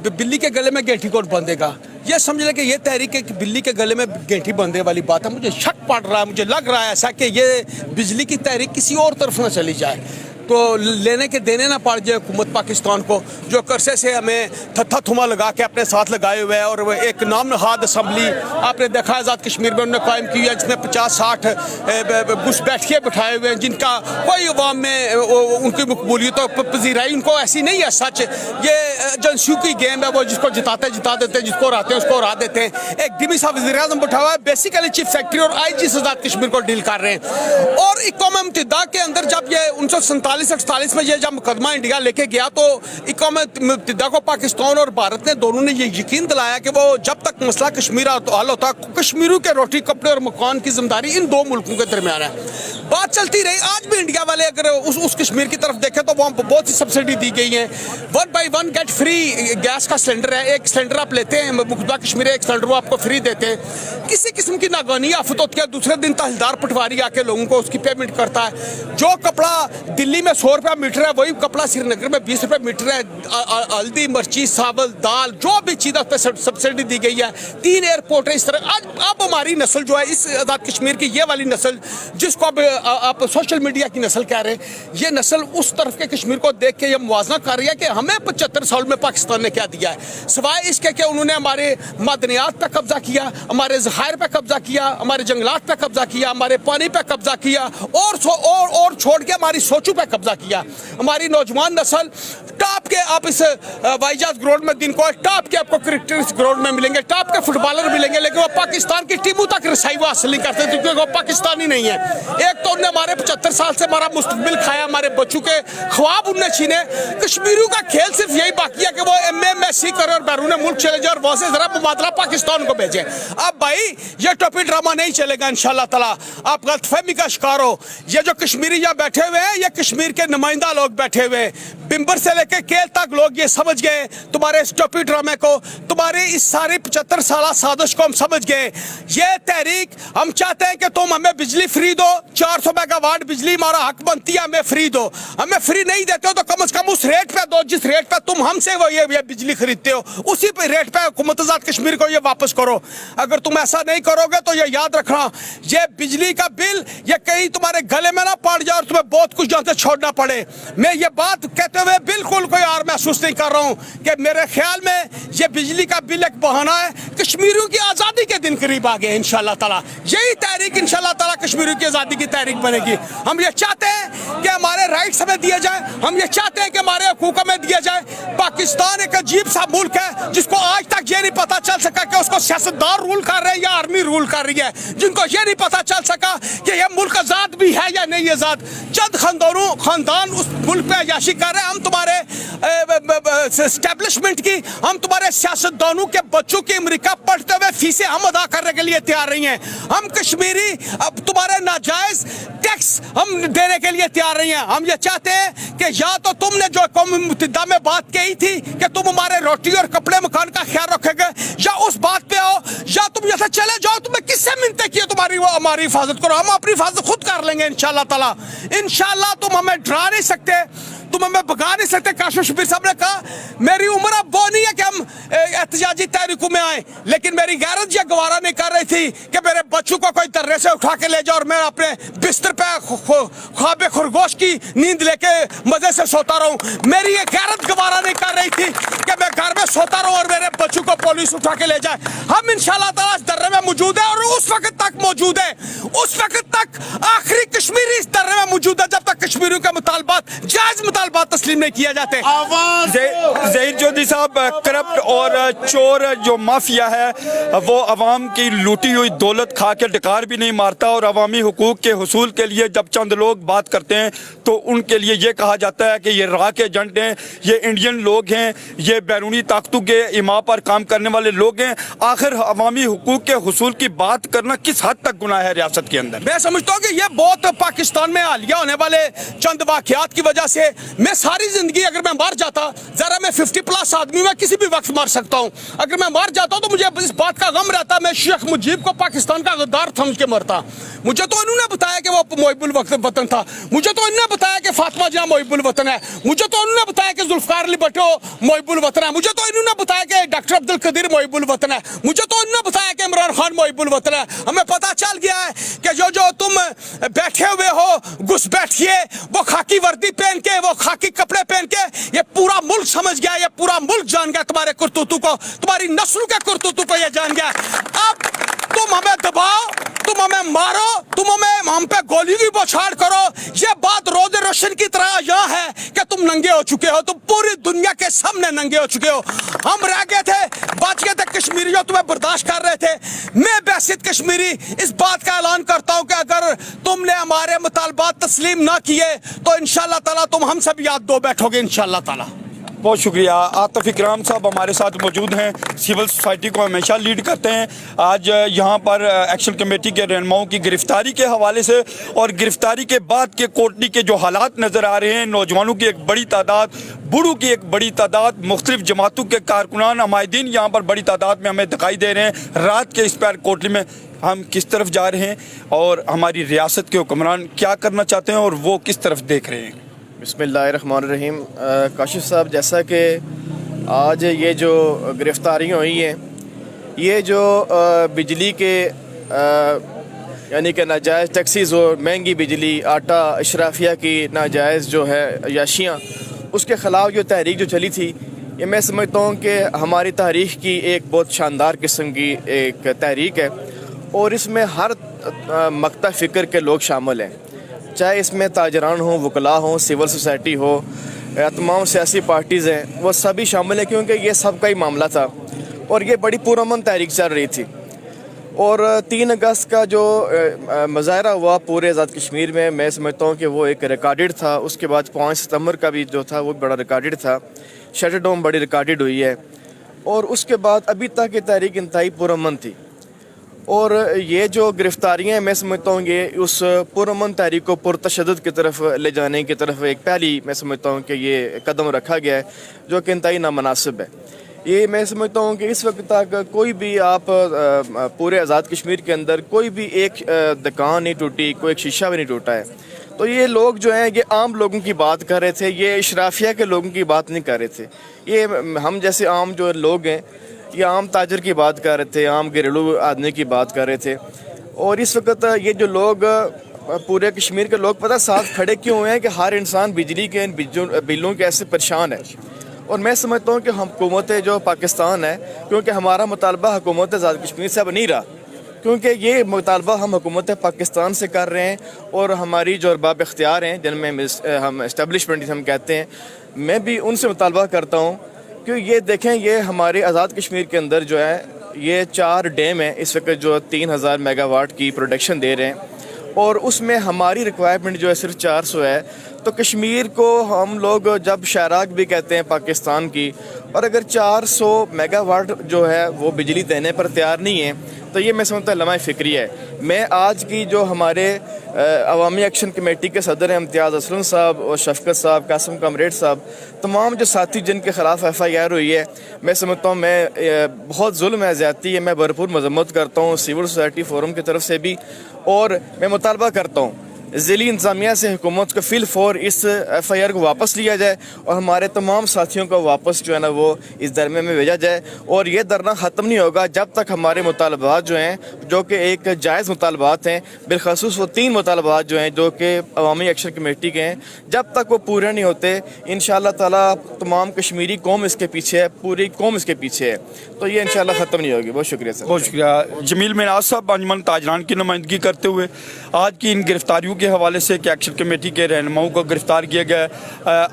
बिल्ली के गले में गेंठी कौन बांधेगा, ये समझ ले कि ये तहरीक है कि बिल्ली के गले में गेंठी बांधने वाली बात है। मुझे शक पड़ रहा है, मुझे लग रहा है ऐसा कि ये बिजली की तहरीक किसी और तरफ ना चली जाए, तो लेने के देने ना पड़ जाए हुकूमत पाकिस्तान को, जो कर्से से हमें थत्था थुमा लगा के अपने साथ लगाए हुए है। और वो एक नाम नहाद असम्बली आपने देखा आज़ाद कश्मीर में उन्होंने कायम की है, जिसमें 50-60 घुसपैठिए बिठाए हुए हैं, जिनका कोई अवाम में उनकी मकबूलियत और पजीराई उनको ऐसी नहीं है। सच ये एजेंसियों की गेम है, वो जिसको जिताते जिता देते हैं, जिसको हराते हैं उसको हरा देते हैं। एक डिमी साहब वज़ीर-ए-आज़म बैठा हुआ है, बेसिकली चीफ सेक्रेटरी और IG आज़ाद कश्मीर को डील कर रहे हैं। और इक़ौम मुत्तहिदा के अंदर जब ये 1947-48 में ये जब मुकदमा इंडिया लेके गया, तो इक़ौम मुत्तहिदा को पाकिस्तान और भारत ने दोनों ने ये यकीन दिलाया कि वो जब तक मसला कश्मीर हल होता, कश्मीरियों के रोटी कपड़े और मकान की जिम्मेदारी इन दो मुल्कों के दरमियान है। बात चलती रही, आज भी इंडिया वाले अगर उस कश्मीर की तरफ देखें तो वहाँ बहुत सी सब्सिडी दी गई है। 1 by 1 गेट फ्री गैस का सिलेंडर है, एक सिलेंडर आप लेते हैं मुकदमा कश्मीर, एक सिलेंडर वो आपको फ्री देते हैं। किसी किस्म की नागवानी आफत होती है, दूसरे दिन तहसीलदार पटवारी आके लोगों को उसकी पेमेंट करता है। जो कपड़ा दिल्ली में 100 रुपया मीटर है, वही कपड़ा श्रीनगर में 20 रुपये मीटर है। हल्दी, मिर्ची, चावल, दाल, जो भी चीज़ उस पर सब्सिडी दी गई है। 3 एयरपोर्ट है इस तरह। अब हमारी नस्ल जो है, इस आज़ाद कश्मीर की ये वाली नस्ल जिसको अब आप सोशल मीडिया की नस्ल कह रहे हैं, ये नस्ल उस तरफ के कश्मीर को देख के ये मुवाजना कर रही है कि हमें 75 साल में पाकिस्तान ने क्या दिया है, सिवाय इसके कि उन्होंने हमारे मादनियात पे कब्जा किया, हमारे ज़खायर पे कब्जा किया, हमारे जंगलात पे कब्जा किया, हमारे पानी पे कब्जा किया, और छोड़ के हमारी सोचों पे कब्जा किया। हमारी नौजवान नस्ल टॉप के, आप इस वाइजाज ग्राउंड में दिन को टॉप के आपको क्रिकेटर्स ग्राउंड में मिलेंगे, टॉप के फुटबॉलर मिलेंगे, लेकिन वो पाकिस्तान की टीमों तक रसाई वो हासिल नहीं करते क्योंकि वो पाकिस्तानी नहीं है। एक तो उन्होंने हमारे 75 साल से हमारा मुस्तकबिल खाया, हमारे बच्चों के ख्वाब उनने छीने। कश्मीरियों का खेल सिर्फ यही बाकी है कि वो MSc करे और बैरून मुल्क चले जाए और वहाँ से जरा मुबादला पाकिस्तान को भेजे। अब भाई ये टोपी ड्रामा नहीं चलेगा इंशाल्लाह ताला। आप गलतफहमी का शिकार हो। ये जो कश्मीरी यहाँ बैठे हुए हैं, ये कश्मीर के नुमाइंदा लोग बैठे हुए हैं। बिम्बर से लेके केल तक लोग ये समझ गए तुम्हारे इस टोपी ड्रामे को, तुम्हारी इस सारी 75 साल साजिश को हम समझ गए। ये तहरीक हम चाहते हैं कि तुम हमें बिजली फ्री दो, 400 मेगावाट बिजली हमारा हक बनती है, हमें फ्री दो। हमें फ्री नहीं देते हो तो कम से कम उस रेट पे दो जिस रेट पे तुम हमसे वो ये बिजली खरीदते हो, उसी पे रेट पे हुकूमत आज़ाद कश्मीर को ये वापस करो। अगर तुम ऐसा नहीं करोगे तो ये याद रखना, ये बिजली का बिल ये कहीं तुम्हारे गले में ना पड़ जाए और तुम्हें बहुत कुछ यहाँ से छोड़ना पड़े। मैं ये बात कहते हुए बिल्कुल कोई और महसूस नहीं कर रहा हूँ कि मेरे ख्याल में ये बिजली का बिल एक बहाना है। कश्मीरियों की आज़ादी के दिन करीब आ गए इंशाल्लाह ताला। यही तहरीक इंशाल्लाह ताला कश्मीरियों की आज़ादी की तहरीक बनेगी। हम ये चाहते हैं कि हमारे राइट्स हमें दिए जाए, हम ये चाहते हैं कि हमारे हकूक हमें दिए जाए। पाकिस्तान एक अजीब सा मुल्क है जिसको आज तक ये नहीं पता चल सका कि उसको सियासतदान रूल कर रहे हैं या आर्मी रूल कर रही है, जिनको ये नहीं पता चल सका कि यह मुल्क आज़ाद भी है या नहीं आज़ाद। चंद खानदान उस मुल्क पे अयाशी कर रहे हैं। हम तुम्हारे एस्टेब्लिशमेंट की, हम तुम्हारे सियासतदानों के बच्चों की अमेरिका पढ़ते हुए फीसें हम अदा करने के लिए तैयार नहीं हैं। हम कश्मीरी अब तुम्हारे नाजायज टैक्स हम देने के लिए तैयार नहीं हैं। हम ये चाहते हैं कि या तो तुमने जो कौम मुत्तहिदा में बात कही थी कि तुम हमारे रोटी और कपड़े मकान का ख्याल रखोगे, या उस बात पे आओ, या तुम यहाँ से चले जाओ। तुम्हें किससे मिन्नतें की तुम्हारी वो हमारी हिफाजत करो, हम अपनी हिफाजत खुद कर लेंगे इंशाल्लाह ताला। इंशाल्लाह तुम हमें डरा नहीं सकते, तुम हमें भगा नहीं सकते। काशिफ शबीर साहब ने कहा मेरी उम्र अब वो नहीं है कि हम एहतजाजी तहरीकों में आए, लेकिन मेरी गैरत ये गवारा नहीं कर रही थी कि मेरे बच्चों को कोई दर्रे से उठा के ले जाओ और मैं अपने बिस्तर पे ख्वाब खरगोश की नींद लेके मजे से सोता रहूं। मेरी ये गैरत गवारा नहीं कर रही थी कि मैं घर में सोता रहूं और मेरे बच्चों को पुलिस उठा के ले जाए। हम इंशाल्लाह ताला इस दर्रे में मौजूद है और उस वक्त तक मौजूद है, उस वक्त तक आखिरी कश्मीरी इस दर्रे में मौजूद है जब तक कश्मीरियों के मुतालबात जायज मुतालबात तस्लीम नहीं किया जाते। ज़हीर चौधरी साहब, करप्ट और चोर जो माफिया है वो अवाम की लूटी हुई दौलत खा के डकार भी नहीं मारता, और अवामी हुकूक के हुसूल के लिए जब चंद लोग बात करते हैं तो उनके लिए ये कहा जाता है कि ये राह के एजेंट हैं, ये इंडियन लोग हैं, ये बैरूनी ताकतों के इमा पर काम करने वाले लोग हैं। आखिर अवामी हुकूक के हुसूल की बात करना किस हद तक गुनाह है रियासत के अंदर? मैं समझता हूँ कि ये बहुत पाकिस्तान में हालिया होने वाले चंद वाकयात की वजह से मैं सारी जिंदगी अगर मैं मर जाता, जरा मैं 50+ आदमी मैं किसी भी वक्त मर सकता हूँ, अगर मैं मर जाता तो मुझे इस बात का गम रहता मैं शेख मुजीब को पाकिस्तान का गद्दार समझ के मरता। मुझे तो इन्होंने बताया कि वो मुहिबुल वतन था, मुझे तो इन्होंने बताया कि फातिमा जिया मुहिबुल वतन है, मुझे तो इन्होंने बताया कि जुल्फकार अली भुट्टो मुहिबुल वतन है, मुझे तो इन्होंने बताया कि डॉक्टर अब्दुल कदीर मुहिबुल वतन है, मुझे तो इन्होंने बताया कि इमरान खान मुहिबुल वतन है। हमें पता चल गया है कि जो तुम बैठे हुए हो घुस बैठिए वो खाकी वर्दी पहन के, वो खाकी कपड़े पहन के, ये पूरा मुल्क समझ गया, ये पूरा मुल्क जान गया तुम्हारे करतूतों को, तुम्हारी नस्ल के करतूतों को ये जान गया। अब तुम हमें दबाओ, तुम हमें मारो, तुम हमें हम पे गोली की बौछार करो, ये बात रोज़े रोशन की तरह यहाँ है कि तुम नंगे हो चुके हो, तुम पूरी दुनिया के सामने नंगे हो चुके हो। हम रह गए थे, बच गए थे कश्मीरी जो तुम्हें बर्दाश्त कर रहे थे। मैं बैसित कश्मीरी इस बात का ऐलान करता हूँ कि अगर तुमने हमारे मुतालबात तस्लीम ना किए तो इंशाअल्लाह ताला तुम हम सब याद दो बैठोगे इंशाअल्लाह ताला। बहुत शुक्रिया। आतिफ इकराम साहब हमारे साथ मौजूद हैं, सिविल सोसाइटी को हमेशा लीड करते हैं। आज यहाँ पर एक्शन कमेटी के रहनुमाओं की गिरफ्तारी के हवाले से और गिरफ्तारी के बाद के कोटली के जो हालात नज़र आ रहे हैं, नौजवानों की एक बड़ी तादाद, बूढ़ों की एक बड़ी तादाद, मुख्तलिफ जमातों के कारकुनान हमायदीन यहाँ पर बड़ी तादाद में हमें दिखाई दे रहे हैं। रात के इस पैर कोटली में हम किस तरफ जा रहे हैं और हमारी रियासत के हुक्मरान क्या करना चाहते हैं और वो किस तरफ देख रहे हैं? बिस्मिल्लाहिर्रहमानिर्रहीम। काशिफ साहब, जैसा कि आज ये जो गिरफ़्तारियाँ हुई हैं, ये जो बिजली के यानी कि नाजायज़ टैक्सीज़ और महंगी बिजली, आटा, अशराफिया की नाजायज़ जो है याशियाँ, उसके ख़िलाफ़ जो तहरीक जो चली थी, ये मैं समझता हूँ कि हमारी तारीख़ की एक बहुत शानदार किस्म की एक तहरीक है और इसमें हर मकता फ़िक्र के लोग शामिल हैं, चाहे इसमें ताजरान हो, वकला हो, सिविल सोसाइटी हो या तमाम सियासी पार्टीज़ हैं, वो सभी शामिल हैं क्योंकि ये सब का ही मामला था और ये बड़ी पुरअमन तहरीक चल रही थी। और 3 अगस्त का जो मुजाहरा हुआ पूरे आज़ाद कश्मीर में, मैं समझता हूँ कि वो एक रिकॉर्डेड था। उसके बाद 5 सितंबर का भी जो था वो बड़ा रिकॉर्डेड था, शटर डाउन बड़ी रिकॉर्डेड हुई है और उसके बाद अभी तक ये तहरीक इंतहाई पुरअमन थी। और ये जो गिरफ़्तारियाँ मैं समझता हूँ ये उस पुरअमन तहरीक को पुरतशद्दुद की तरफ ले जाने की तरफ एक पहली मैं समझता हूँ कि ये कदम रखा गया है जो कि इंतहाई नामुनासिब है। ये मैं समझता हूँ कि इस वक्त तक कोई भी आप पूरे आज़ाद कश्मीर के अंदर कोई भी एक दुकान नहीं टूटी, कोई एक शीशा भी नहीं टूटा है। तो ये लोग जो हैं ये आम लोगों की बात कर रहे थे, ये इशराफिया के लोगों की बात नहीं कर रहे थे। ये हम जैसे आम जो लोग हैं ये आम ताजर की बात कर रहे थे, आम घरेलू आदमी की बात कर रहे थे। और इस वक्त ये जो लोग पूरे कश्मीर के लोग पता साथ खड़े क्यों हुए हैं कि हर इंसान बिजली के इन बिलों के ऐसे परेशान है। और मैं समझता हूँ कि हुकूमत जो पाकिस्तान है, क्योंकि हमारा मुतालबा हुकूमत आज़ाद कश्मीर से अब नहीं रहा, क्योंकि ये मुतालबा हम हुकूमत पाकिस्तान से कर रहे हैं और हमारी जो अरबाब इख्तियार हैं जिनमें हम इस्टेब्लिशमेंट हम कहते हैं, मैं भी उनसे मुतालबा करता हूँ कि ये देखें, ये हमारे आज़ाद कश्मीर के अंदर जो है ये 4 डैम हैं इस वक्त जो 3000 मेगावाट की प्रोडक्शन दे रहे हैं और उसमें हमारी रिक्वायरमेंट जो है सिर्फ 400 है। तो कश्मीर को हम लोग जब शराक भी कहते हैं पाकिस्तान की, और अगर 400 मेगावाट जो है वो बिजली देने पर तैयार नहीं है तो ये मैं समझता हूँ लम्हा फ़िक्री है। मैं आज की जो हमारे अवामी एक्शन कमेटी के सदर हैं इम्तियाज़ असलम साहब और शफकत साहब, कासिम कामरेड साहब, तमाम जो साथी जिनके ख़िलाफ़ FIR हुई है, मैं समझता हूँ मैं बहुत जुल्म है, ज़्यादती है, मैं भरपूर मजम्मत करता हूँ सिविल सोसाइटी फोरम की तरफ से भी। और मैं मुतालबा करता हूँ ज़िली इंतज़ामिया से हुकूमत को फिल फॉर इस FIR को वापस लिया जाए और हमारे तमाम साथियों को वापस जो है ना वो इस धरने में भेजा जाए। और ये धरना ख़त्म नहीं होगा जब तक हमारे मुतालबात जो हैं, जो कि एक जायज़ मुतालबात हैं, बिलखसूस वो 3 मुतालबात जो हैं जो कि अवामी एक्शन कमेटी के हैं, जब तक वो पूरे नहीं होते इंशाअल्लाह ताला तमाम कश्मीरी कौम इसके पीछे है, पूरी कौम इसके पीछे है, तो ये इंशाअल्लाह ख़त्म नहीं होगी। बहुत शुक्रिया सर। बहुत शुक्रिया। जमील मिनाज साहब अंजुमन ताजरान की नुमाइंदगी करते हुए आज की इन गिरफ्तारियों के हवाले से कि एक्शन कमेटी के रहनुमाओं को गिरफ्तार किया गया है,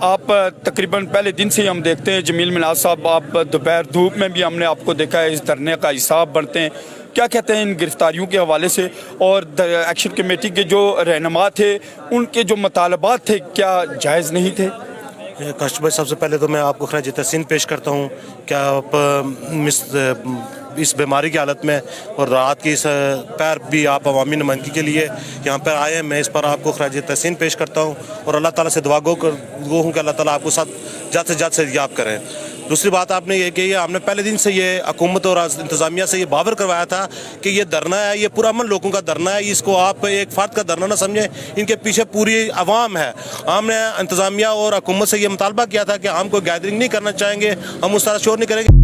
आप तकरीबन पहले दिन से ही हम देखते हैं जमील मिनाज साहब, आप दोपहर धूप में भी हमने आपको देखा है इस धरने का हिस्सा बनते हैं, क्या कहते हैं इन गिरफ्तारियों के हवाले से? और एक्शन कमेटी के जो रहनुमा थे उनके जो मुतालबात थे क्या जायज़ नहीं थे? काशिफ भाई, सबसे पहले तो मैं आपको खराज तहसीन पेश करता हूँ कि आप اس بیماری کی حالت میں اور رات کی اس پیر بھی آپ عوامی نمائندگی کے لیے یہاں پر آئے ہیں. میں اس پر آپ کو خراج تحسین پیش کرتا ہوں اور اللہ تعالیٰ سے دعا گو ہوں کہ اللہ تعالیٰ آپ کو ساتھ جلد سے جلد صحتیاب کریں. دوسری بات آپ نے یہ کہی ہے, ہم نے پہلے دن سے یہ حکومت اور انتظامیہ سے یہ باور کروایا تھا کہ یہ دھرنا ہے, یہ پورا امن لوگوں کا دھرنا ہے, اس کو آپ ایک فرد کا دھرنا نہ سمجھیں, ان کے پیچھے پوری عوام ہے. ہم نے انتظامیہ اور حکومت سے یہ مطالبہ کیا تھا کہ ہم کوئی گیدرنگ نہیں کرنا چاہیں گے, ہم اس طرح شور نہیں کریں گے.